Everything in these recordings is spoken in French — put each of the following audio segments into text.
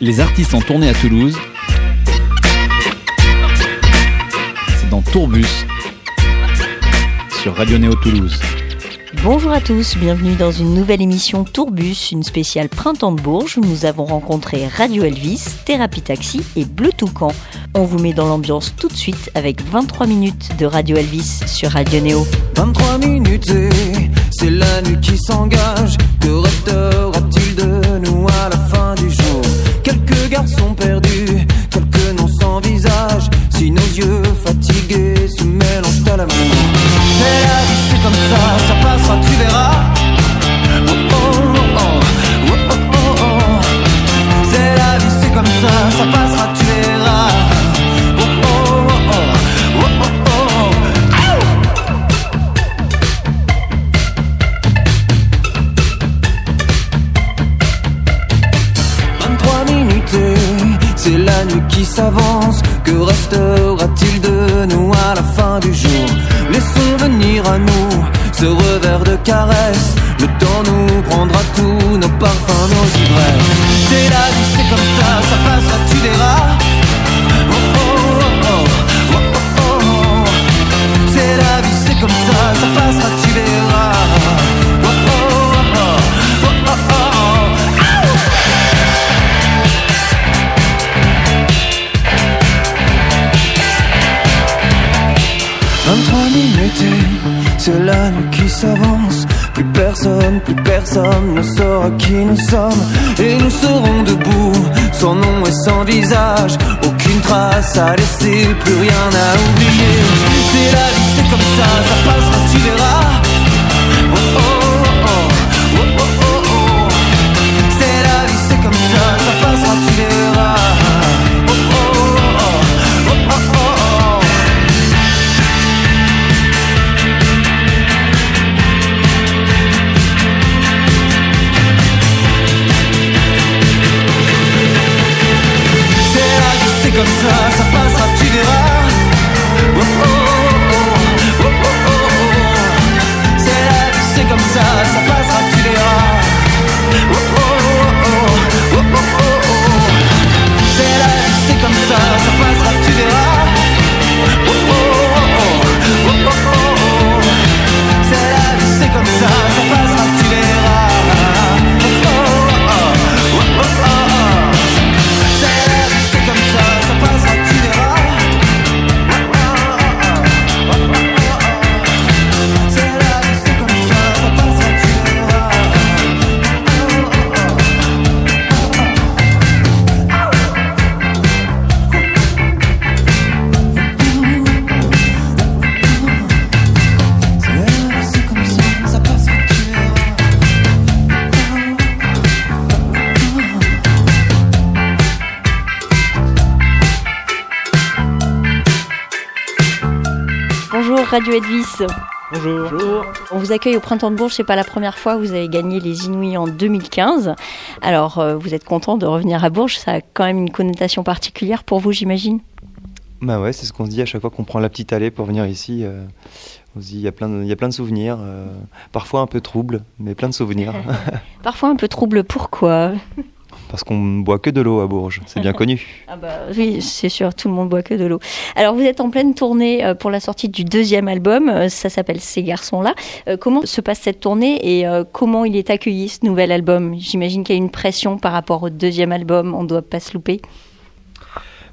Les artistes en tournée à Toulouse, c'est dans Tourbus sur Radio Néo Toulouse. Bonjour à tous, bienvenue dans une nouvelle émission Tourbus, une spéciale Printemps de Bourges où nous avons rencontré Radio Elvis, Thérapie Taxi et Bleu Toucan. On vous met dans l'ambiance tout de suite avec 23 minutes de Radio Elvis sur Radio Néo. 23 minutes et c'est la nuit qui s'engage. Que restera-t-il de nous à la fin du jour? Quelques garçons perdus, quelques noms sans visage. Si nos yeux fatigués se mélangent à l'amour. C'est la vie, c'est comme ça passera, tu verras. Oh oh oh oh, oh oh oh oh. C'est la vie, c'est comme ça passera, tu verras. Oh oh oh oh, oh oh oh. 23 minutes et c'est la nuit qui s'avance. Que restera-t-il de nous à la fin du jour? Laissons venir à nous ce revers de caresse. Le temps nous prendra tous nos parfums, nos ivresses. C'est la vie, c'est comme ça passera, tu verras. Oh oh oh oh, oh oh oh. C'est la vie, c'est comme ça passera, tu verras. Oh oh oh oh, oh oh oh. 23 minutes et c'est la nuit qui s'avance. Plus personne ne saura qui nous sommes. Et nous serons debout, sans nom et sans visage. Aucune trace à laisser, plus rien à oublier. C'est la vie, c'est comme ça passera, tu verras. Oh oh oh oh, oh oh oh oh. C'est la vie, c'est comme ça passera, tu verras. Oh oh oh oh, oh oh oh. Comme ça passera, tu verras. Oh oh oh, oh oh oh oh. C'est la vie, c'est comme ça passera, tu verras. Oh oh oh, oh oh oh oh. C'est la vie, c'est comme ça passera, tu verras. Oh oh oh, oh oh oh. C'est la vie, c'est comme ça passera, tu verras. Oh oh oh, oh oh oh. C'est la vie, c'est comme ça. Radio Elvis. Bonjour. On vous accueille au Printemps de Bourges, c'est pas la première fois, vous avez gagné les Inouïs en 2015. Alors, vous êtes content de revenir à Bourges, ça a quand même une connotation particulière pour vous, j'imagine? Bah ouais, c'est ce qu'on se dit à chaque fois qu'on prend la petite allée pour venir ici. On se dit, il y a plein de souvenirs, parfois un peu troubles, mais plein de souvenirs. Parfois un peu troubles, pourquoi? Parce qu'on ne boit que de l'eau à Bourges, c'est bien connu. Ah bah oui, c'est sûr, tout le monde boit que de l'eau. Alors vous êtes en pleine tournée pour la sortie du deuxième album, ça s'appelle Ces garçons-là. Comment se passe cette tournée et comment il est accueilli ce nouvel album? J'imagine qu'il y a une pression par rapport au deuxième album, on ne doit pas se louper.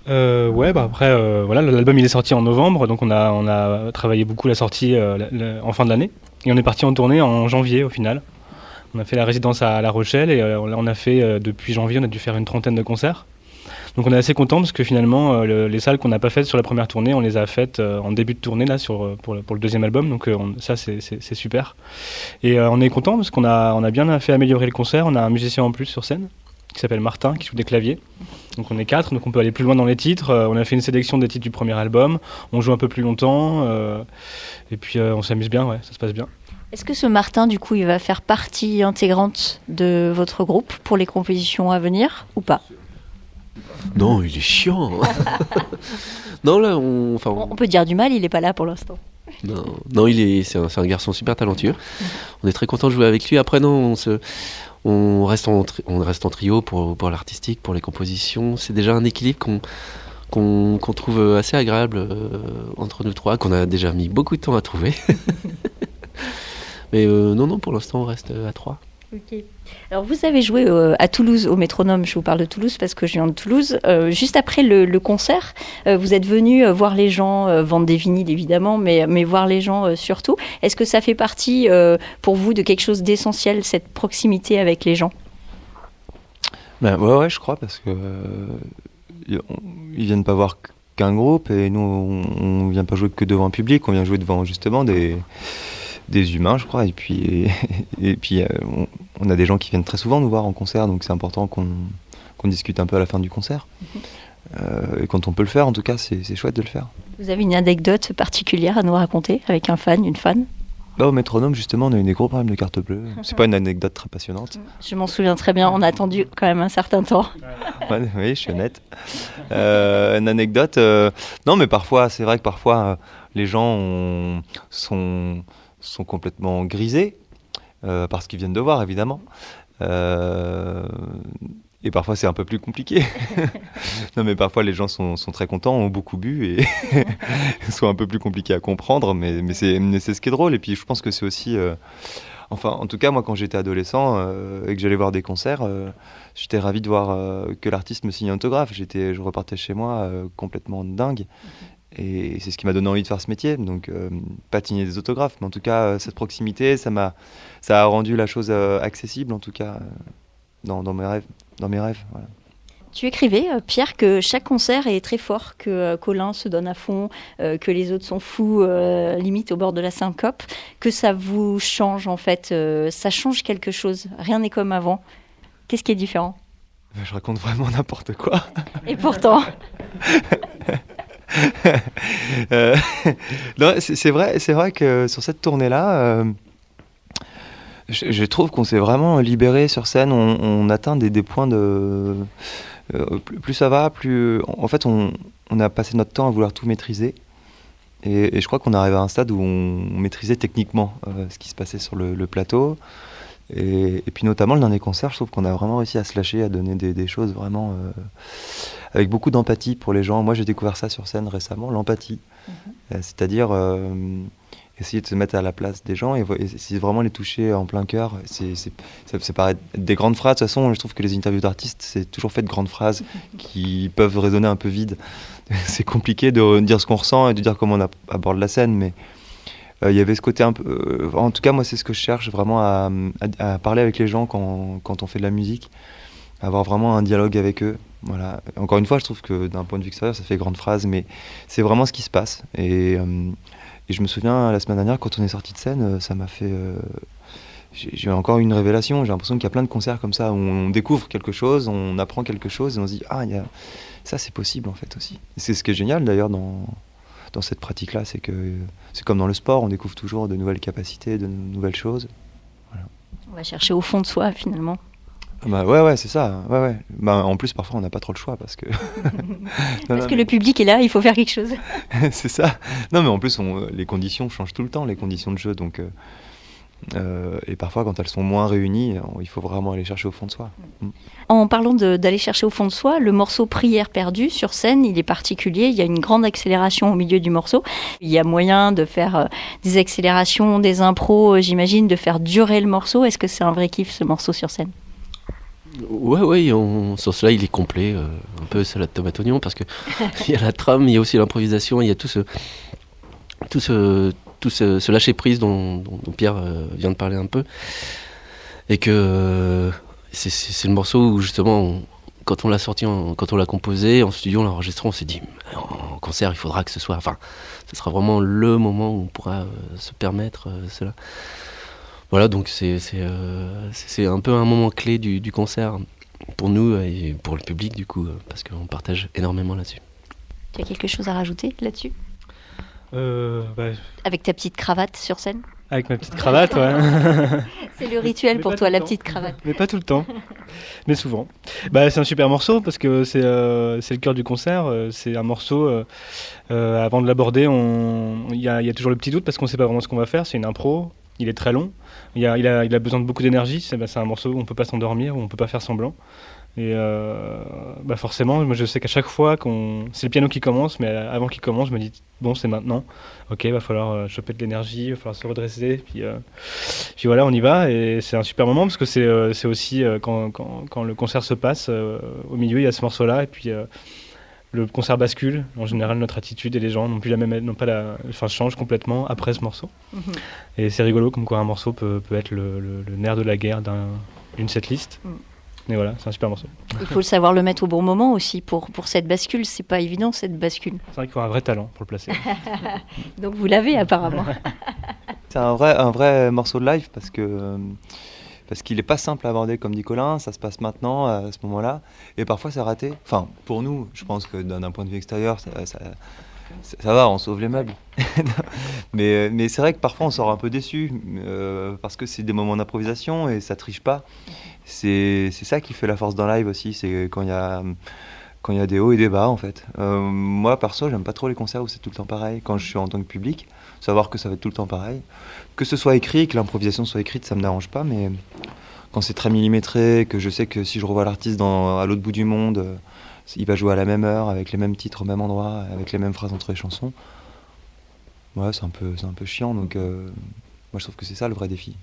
Ouais, bah après, voilà, l'album il est sorti en novembre, donc on a travaillé beaucoup la sortie en fin de l'année. Et on est parti en tournée en janvier au final. On a fait la résidence à La Rochelle et on a fait, depuis janvier, on a dû faire une 30aine de concerts. Donc on est assez content parce que finalement, les salles qu'on n'a pas faites sur la première tournée, on les a faites en début de tournée là, pour le deuxième album. Donc ça, c'est super. Et on est content parce qu'on a bien fait améliorer le concert. On a un musicien en plus sur scène qui s'appelle Martin, qui joue des claviers. Donc on est 4, donc on peut aller plus loin dans les titres. On a fait une sélection des titres du premier album. On joue un peu plus longtemps. Et puis on s'amuse bien, ouais, ça se passe bien. Est-ce que ce Martin, du coup, il va faire partie intégrante de votre groupe pour les compositions à venir ou pas? Non, il est chiant. Non, là, on peut dire du mal, il n'est pas là pour l'instant. Non, c'est un garçon super talentueux. On est très content de jouer avec lui. Après, non, on reste en trio pour l'artistique, pour les compositions. C'est déjà un équilibre qu'on trouve assez agréable entre nous trois, qu'on a déjà mis beaucoup de temps à trouver. Mais non, pour l'instant, on reste à trois. Ok. Alors vous avez joué à Toulouse au Métronome, je vous parle de Toulouse parce que je viens de Toulouse. Juste après le concert, vous êtes venu voir les gens, vendre des vinyles évidemment, mais voir les gens surtout. Est-ce que ça fait partie pour vous de quelque chose d'essentiel, cette proximité avec les gens? Ben, ouais, je crois, parce que ils viennent pas voir qu'un groupe, et nous, on vient pas jouer que devant un public, on vient jouer devant justement des humains, je crois, et puis on a des gens qui viennent très souvent nous voir en concert, donc c'est important qu'on discute un peu à la fin du concert. Et quand on peut le faire, en tout cas, c'est chouette de le faire. Vous avez une anecdote particulière à nous raconter avec un fan, une fan? Là, au Métronome, justement, on a eu des gros problèmes de carte bleue. C'est pas une anecdote très passionnante. Je m'en souviens très bien, on a attendu quand même un certain temps. Ouais, oui, je suis honnête. Une anecdote, non, mais parfois, c'est vrai que parfois, les gens sont complètement grisés, parce qu'ils viennent de voir, évidemment. Et parfois, c'est un peu plus compliqué. Non, mais parfois, les gens sont très contents, ont beaucoup bu et sont un peu plus compliqués à comprendre, mais c'est ce qui est drôle. Et puis, je pense que c'est aussi... Enfin, en tout cas, moi, quand j'étais adolescent et que j'allais voir des concerts, j'étais ravi de voir que l'artiste me signe un autographe. Je repartais chez moi complètement dingue. Et c'est ce qui m'a donné envie de faire ce métier. Donc, pas signer des autographes, mais en tout cas, cette proximité, ça a rendu la chose accessible, en tout cas, dans mes rêves. Voilà. Tu écrivais, Pierre, que chaque concert est très fort, que Colin se donne à fond, que les autres sont fous, limite au bord de la syncope, que ça vous change en fait, ça change quelque chose, rien n'est comme avant. Qu'est-ce qui est différent? Je raconte vraiment n'importe quoi. Et pourtant Non, c'est vrai que sur cette tournée-là, je trouve qu'on s'est vraiment libéré sur scène. On atteint des points de... plus ça va, plus... En fait, on a passé notre temps à vouloir tout maîtriser. Et je crois qu'on arrive à un stade où on maîtrisait techniquement ce qui se passait sur le plateau. Et puis notamment le dernier concert, je trouve qu'on a vraiment réussi à se lâcher, à donner des choses vraiment avec beaucoup d'empathie pour les gens. Moi, j'ai découvert ça sur scène récemment, l'empathie. C'est-à-dire essayer de se mettre à la place des gens et essayer de vraiment les toucher en plein cœur. Ça paraît des grandes phrases. De toute façon, je trouve que les interviews d'artistes, c'est toujours fait de grandes phrases qui peuvent résonner un peu vides. C'est compliqué de dire ce qu'on ressent et de dire comment on aborde la scène, mais il y avait ce côté un peu... en tout cas, moi, c'est ce que je cherche vraiment à parler avec les gens quand on fait de la musique, avoir vraiment un dialogue avec eux. Voilà. Encore une fois, je trouve que d'un point de vue extérieur, ça fait grande phrase, mais c'est vraiment ce qui se passe. Et je me souviens, la semaine dernière, quand on est sorti de scène, ça m'a fait... j'ai encore une révélation. J'ai l'impression qu'il y a plein de concerts comme ça où on découvre quelque chose, on apprend quelque chose et on se dit « Ah, ça, c'est possible en fait aussi ». C'est ce qui est génial d'ailleurs dans cette pratique-là, c'est que c'est comme dans le sport, on découvre toujours de nouvelles capacités, de nouvelles choses. Voilà. on va chercher au fond de soi finalement. Bah ouais, c'est ça. Ouais. Bah, en plus, parfois, on n'a pas trop le choix parce que... Le public est là, il faut faire quelque chose. C'est ça. Non, mais en plus, les conditions changent tout le temps, les conditions de jeu. Donc, et parfois, quand elles sont moins réunies, il faut vraiment aller chercher au fond de soi. En parlant d'aller chercher au fond de soi, le morceau Prière perdue sur scène, il est particulier. Il y a une grande accélération au milieu du morceau. Il y a moyen de faire des accélérations, des impros, j'imagine, de faire durer le morceau. Est-ce que c'est un vrai kiff, ce morceau sur scène? Ouais, sur cela il est complet, un peu salade tomate oignon, parce que il y a la trame, il y a aussi l'improvisation, il y a tout ce lâcher prise dont Pierre vient de parler un peu, et que c'est le morceau où justement quand on l'a sorti, quand on l'a composé en studio, on l'a enregistré, on s'est dit en concert il faudra que ce sera vraiment le moment où on pourra se permettre cela. Voilà, donc c'est un peu un moment clé du concert pour nous et pour le public du coup, parce qu'on partage énormément là-dessus. Tu as quelque chose à rajouter là-dessus? Avec ta petite cravate sur scène? Avec ma petite cravate, ouais. C'est le rituel pour toi, la petite cravate. Mais pas tout le temps, mais souvent. C'est un super morceau parce que c'est le cœur du concert. C'est un morceau, avant de l'aborder, il y a toujours le petit doute parce qu'on ne sait pas vraiment ce qu'on va faire. C'est une impro. il est très long. Il a besoin de beaucoup d'énergie. C'est un morceau où on peut pas s'endormir, où on peut pas faire semblant. Et forcément, moi je sais qu'à chaque fois c'est le piano qui commence, mais avant qu'il commence, je me dis bon, c'est maintenant. Ok, va falloir choper de l'énergie, va falloir se redresser. Puis voilà, on y va. Et c'est un super moment parce que c'est aussi quand le concert se passe, au milieu il y a ce morceau-là, et puis le concert bascule. En général, notre attitude et les gens changent complètement après ce morceau. Et c'est rigolo comme quoi un morceau peut être le nerf de la guerre d'une setlist. Et voilà, c'est un super morceau. Il faut le savoir le mettre au bon moment aussi pour cette bascule. C'est pas évident cette bascule. C'est vrai qu'il faut un vrai talent pour le placer. Donc vous l'avez apparemment. C'est un vrai morceau de live parce qu'il n'est pas simple à aborder comme dit Colin, ça se passe maintenant, à ce moment-là, et parfois c'est raté. Enfin, pour nous, je pense que d'un point de vue extérieur, ça va, on sauve les meubles. mais c'est vrai que parfois on sort un peu déçu, parce que c'est des moments d'improvisation et ça triche pas. C'est ça qui fait la force d'un live aussi, c'est quand il y a des hauts et des bas en fait. Moi perso, j'aime pas trop les concerts où c'est tout le temps pareil. Quand je suis en tant que public, savoir que ça va être tout le temps pareil. Que ce soit écrit, que l'improvisation soit écrite, ça me dérange pas, mais quand c'est très millimétré, que je sais que si je revois l'artiste à l'autre bout du monde, il va jouer à la même heure, avec les mêmes titres au même endroit, avec les mêmes phrases entre les chansons, ouais, c'est un peu chiant, donc moi je trouve que c'est ça le vrai défi.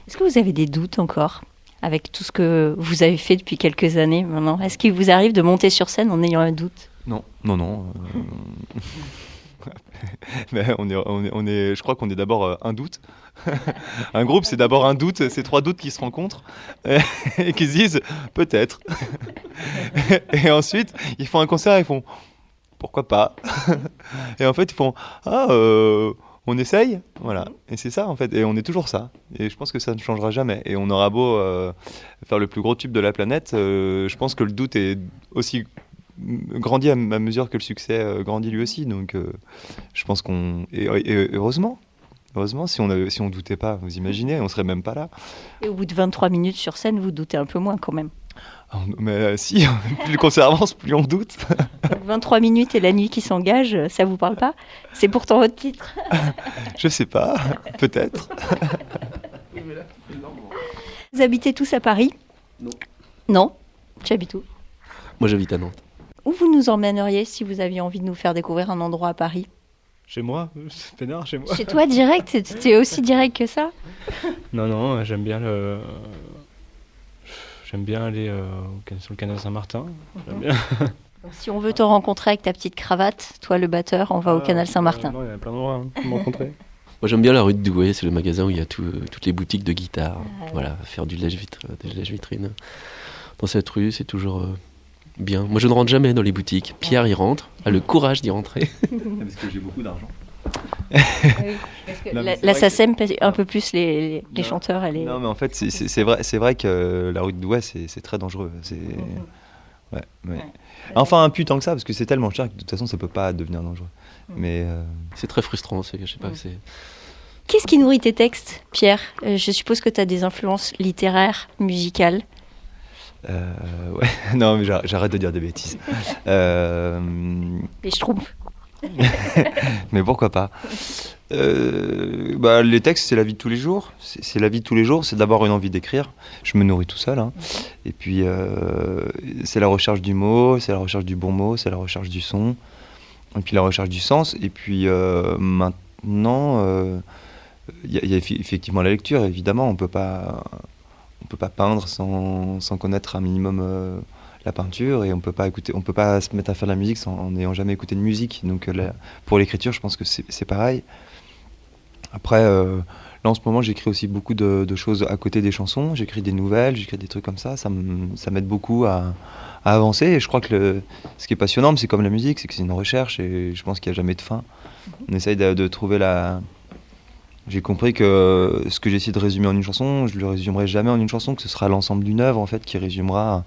Est-ce que vous avez des doutes encore avec tout ce que vous avez fait depuis quelques années maintenant? Est-ce qu'il vous arrive de monter sur scène en ayant un doute? Non. Mais je crois qu'on est d'abord un doute. Un groupe, c'est d'abord un doute, c'est 3 doutes qui se rencontrent et qui se disent peut-être. Et ensuite, ils font un concert et ils font pourquoi pas. Et en fait, ils font on essaye, voilà. Et c'est ça en fait, et on est toujours ça. Et je pense que ça ne changera jamais. Et on aura beau faire le plus gros tube de la planète, je pense que le doute est aussi grandit à mesure que le succès grandit lui aussi. Donc je pense et heureusement, si on doutait pas, vous imaginez, on serait même pas là. Et au bout de 23 minutes sur scène, vous doutez un peu moins quand même. Mais si, plus le concert avance, plus on doute. 23 minutes et la nuit qui s'engage, ça vous parle pas? C'est pourtant votre titre. Je sais pas, peut-être. Vous habitez tous à Paris? Non. Tu habites où? Moi, j'habite à Nantes. Où vous nous emmèneriez si vous aviez envie de nous faire découvrir un endroit à Paris? Chez moi, c'est peinard, chez moi. Chez toi, direct? T'es aussi direct que ça? Non, j'aime bien aller sur le canal Saint-Martin. J'aime bien. Donc, si on veut te rencontrer avec ta petite cravate, toi le batteur, on va au canal Saint-Martin. Non, il y a plein d'endroits pour me rencontrer. Moi, j'aime bien la rue de Douai, c'est le magasin où il y a toutes les boutiques de guitare. Voilà, faire des lèche-vitrines. Dans cette rue, c'est toujours bien. Moi, je ne rentre jamais dans les boutiques. Pierre, il rentre, a le courage d'y rentrer. Parce que j'ai beaucoup d'argent. La SACEM paye un peu plus les chanteurs. Non, mais en fait, c'est vrai que la rue de Douai, c'est très dangereux. Ouais. Enfin, un peu tant que ça, parce que c'est tellement cher que de toute façon, ça peut pas devenir dangereux. Mais c'est très frustrant, je sais pas. Qu'est-ce qui nourrit tes textes, Pierre? Je suppose que tu as des influences littéraires, musicales. Ouais, non, mais j'arrête de dire des bêtises. Les Schtroumpfs. Mais pourquoi pas? Les textes, c'est la vie de tous les jours. C'est la vie de tous les jours. C'est d'abord une envie d'écrire. Je me nourris tout seul. Hein. Et puis, c'est la recherche du mot, c'est la recherche du bon mot, c'est la recherche du son. Et puis la recherche du sens. Et puis maintenant, il y a effectivement la lecture. Évidemment, on peut pas peindre sans connaître un minimum la peinture, et on peut pas se mettre à faire de la musique en n'ayant jamais écouté de musique. Donc pour l'écriture, je pense que c'est pareil. Après, là en ce moment, j'écris aussi beaucoup de choses à côté des chansons. J'écris des nouvelles, j'écris des trucs comme ça. Ça m'aide beaucoup à avancer. Et je crois que ce qui est passionnant, c'est comme la musique, c'est que c'est une recherche, et je pense qu'il n'y a jamais de fin. On essaye de trouver J'ai compris que ce que j'essaie de résumer en une chanson, je le résumerai jamais en une chanson, que ce sera l'ensemble d'une œuvre en fait qui résumera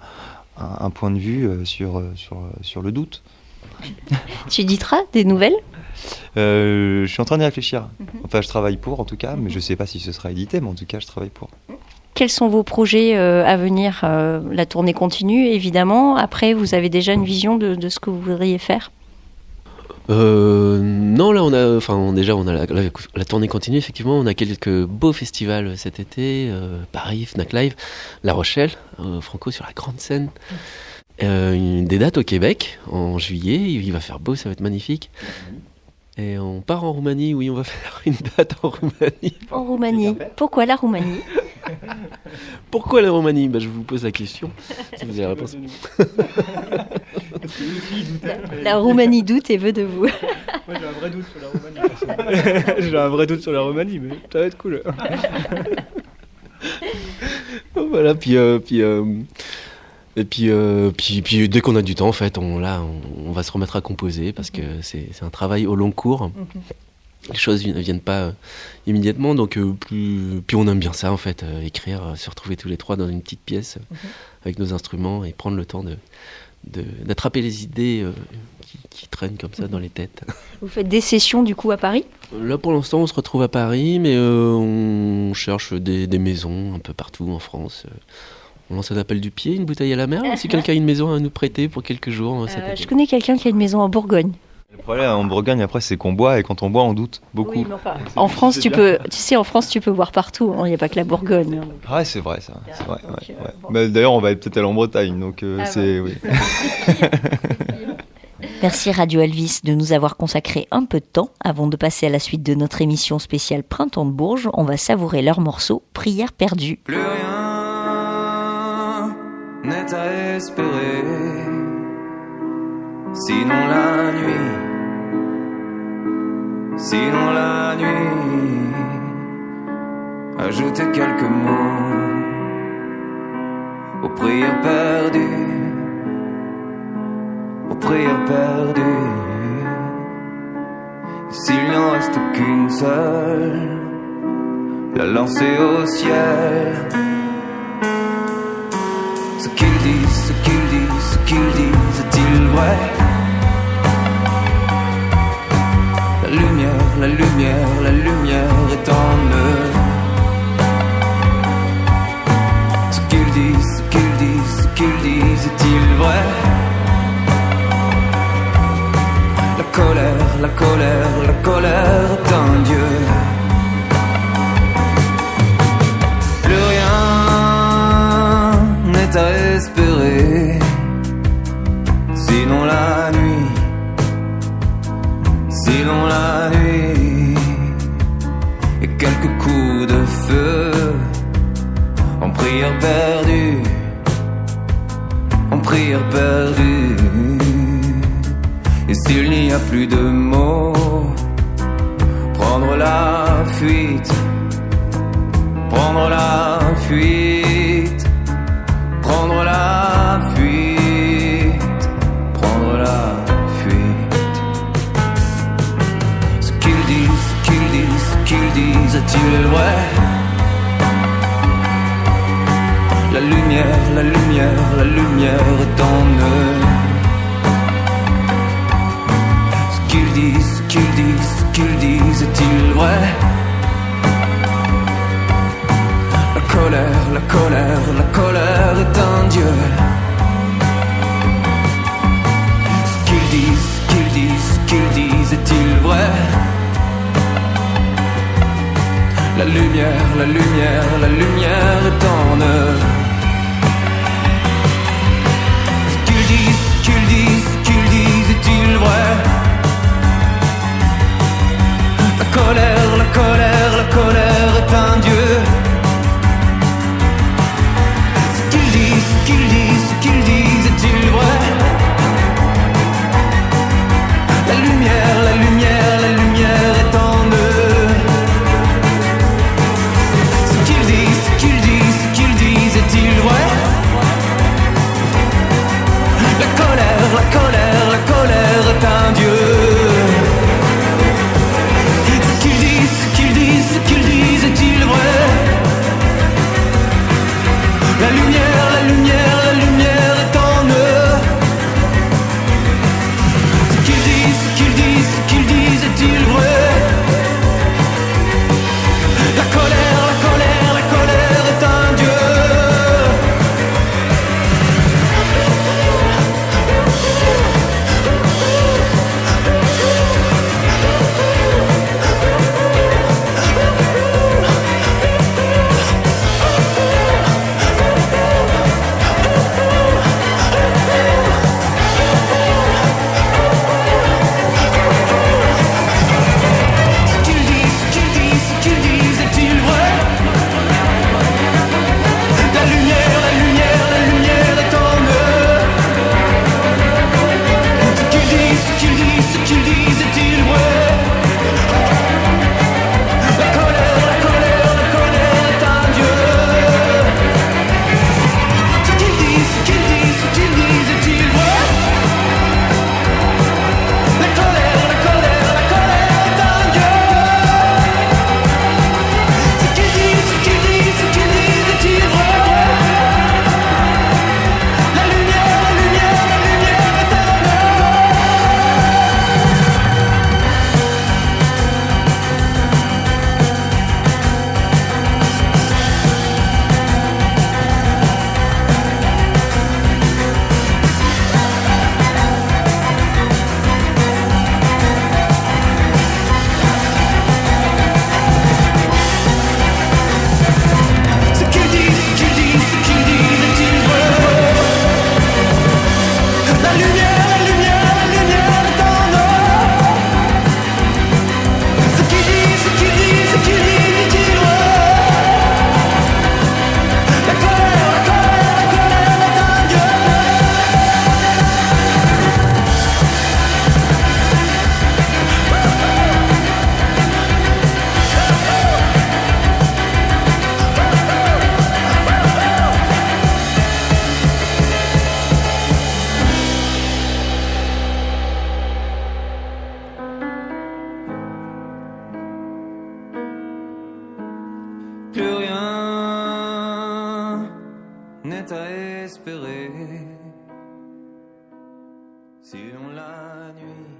un point de vue sur le doute. Tu éditeras des nouvelles? Je suis en train d'y réfléchir. Enfin, je travaille pour en tout cas, mais je sais pas si ce sera édité, mais en tout cas, je travaille pour. Quels sont vos projets à venir? La tournée continue, évidemment. Après, vous avez déjà une vision de ce que vous voudriez faire? Non, là, on a la tournée continue, effectivement. On a quelques beaux festivals cet été. Paris, Fnac Live, La Rochelle, Franco sur la grande scène. Des dates au Québec en juillet. Il va faire beau, ça va être magnifique. Et on part en Roumanie. Oui, on va faire une date en Roumanie. En Roumanie. Pourquoi la Roumanie? Pourquoi la Roumanie? Je vous pose la question. Si vous avez la réponse. La Roumanie doute et veut de vous. Moi, j'ai un vrai doute sur la Roumanie. J'ai un vrai doute sur la Roumanie, mais ça va être cool. Voilà, puis dès qu'on a du temps, en fait, on va se remettre à composer parce que c'est un travail au long cours. Les choses ne viennent pas immédiatement, donc puis on aime bien ça, en fait, écrire, se retrouver tous les trois dans une petite pièce avec nos instruments et prendre le temps d'attraper les idées qui traînent comme ça dans les têtes. Vous faites des sessions du coup à Paris? Là, pour l'instant, on se retrouve à Paris, mais on cherche des maisons un peu partout en France. On lance un appel du pied, une bouteille à la mer. Si quelqu'un a une maison à nous prêter pour quelques jours, je connais quelqu'un qui a une maison en Bourgogne. Le problème en Bourgogne, après, c'est qu'on boit, et quand on boit, on doute beaucoup. Oui, mais enfin, en France, en France, tu peux boire partout. Il n'y a pas que la Bourgogne. Ouais, c'est vrai, ça. C'est vrai, ouais. D'ailleurs, on va peut-être aller en Bretagne, donc oui. Merci Radio Elvis de nous avoir consacré un peu de temps. Avant de passer à la suite de notre émission spéciale Printemps de Bourges, on va savourer leur morceau Prière perdue. Plus rien n'est à espérer, sinon la nuit, ajouter quelques mots aux prières perdues, s'il n'en reste qu'une seule, la lancer au ciel. Ce qu'ils disent, est-il vrai? La lumière est en eux. Ce qu'ils disent, est-il vrai? La colère est un dieu. Plus rien n'est à espérer, sinon la nuit, et quelques coups de feu en prière perdue, Et s'il n'y a plus de mots, prendre la fuite, Ce qu'ils disent, est-il vrai? La lumière est en eux. Ce qu'ils disent, est-il vrai? La colère est un dieu. Ce qu'ils disent, est-il vrai? La lumière est en eux. Ce qu'ils disent, est-il vrai? La colère est un dieu. Ce qu'ils disent, est-il vrai? La lumière est en eux. Ce qu'ils disent, est-il vrai? La colère est un dieu. Ce qu'ils disent, est-il vrai? rien n'est à espérer. Si on la nuit